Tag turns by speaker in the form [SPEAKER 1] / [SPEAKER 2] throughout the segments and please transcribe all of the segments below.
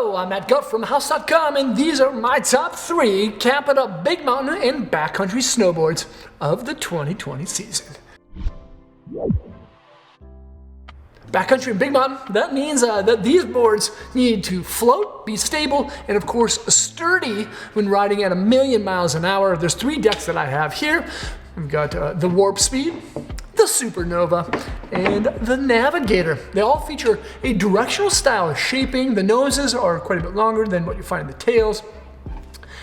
[SPEAKER 1] Hello, I'm Matt Guff from House.com, and these are my top 3 Capita Big Mountain and Backcountry snowboards of the 2020 season. Backcountry and Big Mountain, that means that these boards need to float, be stable, and of course sturdy when riding at 1,000,000 miles an hour. There's 3 decks that I have here. We've got the Warp Speed, the Supernova, and the Navigator. They all feature a directional style of shaping. The noses are quite a bit longer than what you find in the tails.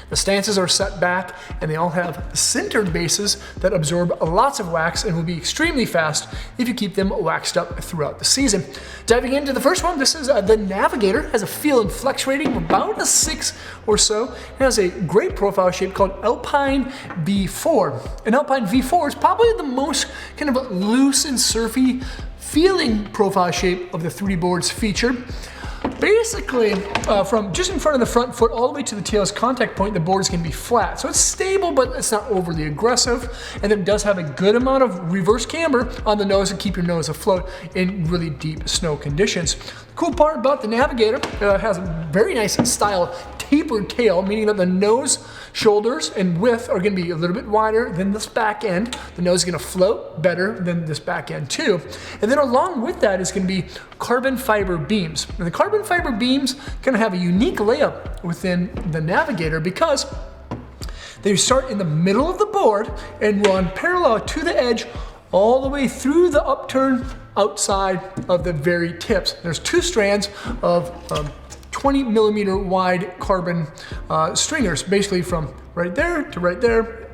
[SPEAKER 1] The stances are set back, and they all have sintered bases that absorb lots of wax and will be extremely fast if you keep them waxed up throughout the season. Diving into the first one, this is the Navigator. Has a feel and flex rating of about a 6 or so. It has a great profile shape called Alpine V4. An Alpine V4 is probably the most kind of loose and surfy feeling profile shape of the 3 boards featured. Basically, from just in front of the front foot all the way to the tail's contact point, the board is going to be flat. So it's stable, but it's not overly aggressive. And it does have a good amount of reverse camber on the nose to keep your nose afloat in really deep snow conditions. The cool part about the Navigator, has a very nice style tapered tail, meaning that the nose, shoulders, and width are going to be a little bit wider than this back end. The nose is going to float better than this back end too. And then along with that is going to be carbon fiber beams. And the carbon fiber beams going to have a unique layup within the Navigator because they start in the middle of the board and run parallel to the edge all the way through the upturn outside of the very tips. There's 2 strands of 20 millimeter wide carbon stringers, basically from right there to right there,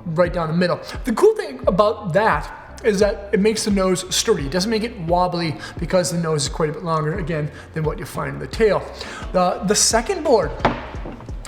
[SPEAKER 1] right down the middle. The cool thing about that is that it makes the nose sturdy. It doesn't make it wobbly because the nose is quite a bit longer, again, than what you find in the tail. The second board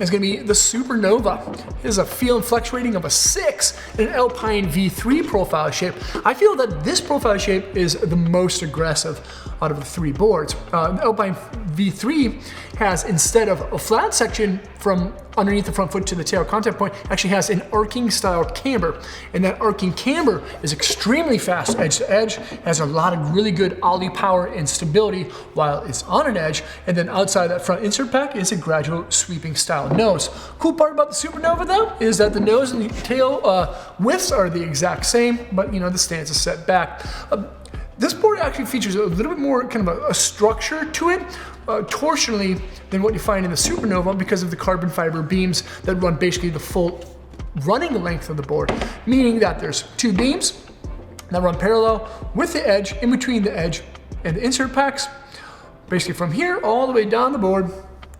[SPEAKER 1] is going to be the Supernova. It has a feel and flex rating of a 6 and an Alpine V3 profile shape. I feel that this profile shape is the most aggressive out of the 3 boards. Alpine V3 has, instead of a flat section from underneath the front foot to the tail contact point, actually has an arcing style camber. And that arcing camber is extremely fast edge to edge, has a lot of really good ollie power and stability while it's on an edge. And then outside that front insert pack is a gradual sweeping style nose. Cool part about the Supernova though is that the nose and the tail widths are the exact same, but you know, the stance is set back. This board actually features a little bit more kind of a structure to it, torsionally, than what you find in the Supernova because of the carbon fiber beams that run basically the full running length of the board, meaning that there's 2 beams that run parallel with the edge, in between the edge and the insert packs, basically from here all the way down the board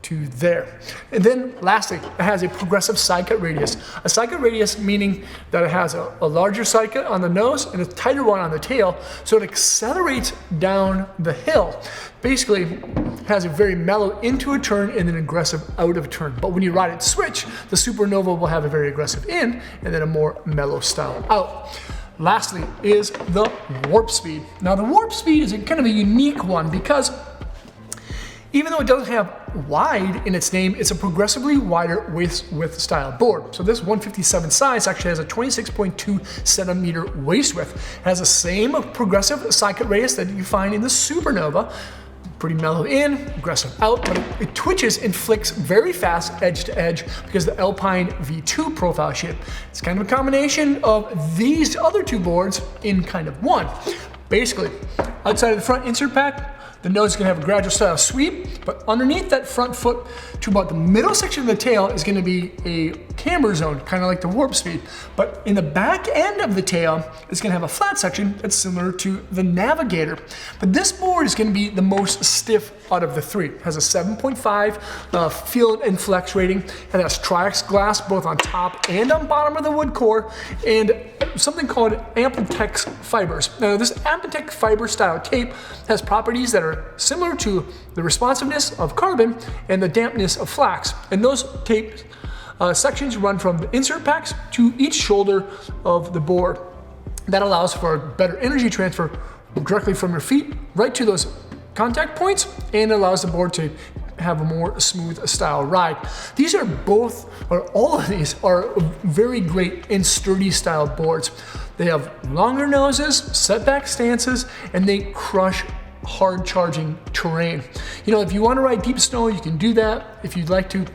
[SPEAKER 1] to there. And then lastly, it has a progressive side cut radius. A side cut radius meaning that it has a larger side cut on the nose and a tighter one on the tail, so it accelerates down the hill. Basically, has a very mellow into a turn and an aggressive out of turn. But when you ride it switch, the Supernova will have a very aggressive in and then a more mellow style out. Lastly is the Warp Speed. Now the Warp Speed is kind of a unique one because even though it doesn't have wide in its name, it's a progressively wider waist width style board. So this 157 size actually has a 26.2 centimeter waist width. It has the same progressive side cut radius that you find in the Supernova. Pretty mellow in, aggressive out, but it twitches and flicks very fast edge to edge because the Alpine V2 profile shape. It's kind of a combination of these other 2 boards in kind of one. Basically, outside of the front insert pack, the nose is going to have a gradual style sweep, but underneath that front foot to about the middle section of the tail is going to be a camber zone, kind of like the Warp Speed. But in the back end of the tail, it's going to have a flat section that's similar to the Navigator. But this board is going to be the most stiff out of the 3. It has a 7.5 feel and flex rating. It has Triax glass both on top and on bottom of the wood core, and something called Amplitex fibers. Now this Amplitex fiber style tape has properties that are similar to the responsiveness of carbon and the dampness of flax. And those tape sections run from the insert packs to each shoulder of the board. That allows for better energy transfer directly from your feet right to those contact points, and allows the board to have a more smooth style ride. These are both, or all of these are very great and sturdy style boards. They have longer noses, setback stances, and they crush hard charging terrain. You know, if you want to ride deep snow, you can do that. If you'd like to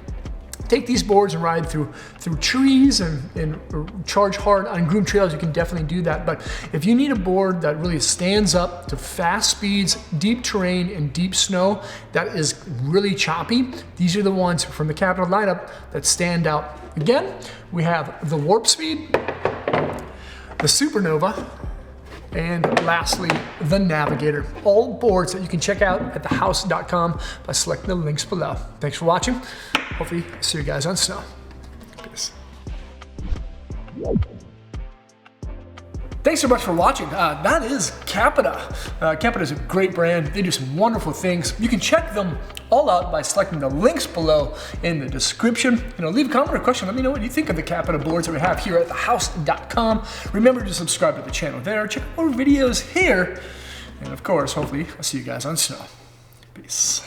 [SPEAKER 1] take these boards and ride through trees and charge hard on groomed trails, you can definitely do that. But if you need a board that really stands up to fast speeds, deep terrain, and deep snow that is really choppy, these are the ones from the Capita lineup that stand out. Again, we have the Warp Speed, the Supernova, and lastly, the Navigator. All boards that you can check out at thehouse.com by selecting the links below. Thanks for watching. Hopefully, see you guys on snow. Peace. Thanks so much for watching. That is Capita. Capita is a great brand. They do some wonderful things. You can check them all out by selecting the links below in the description. Leave a comment or question. Let me know what you think of the Capita boards that we have here at thehouse.com. Remember to subscribe to the channel there. Check out more videos here. And of course, hopefully, I'll see you guys on snow. Peace.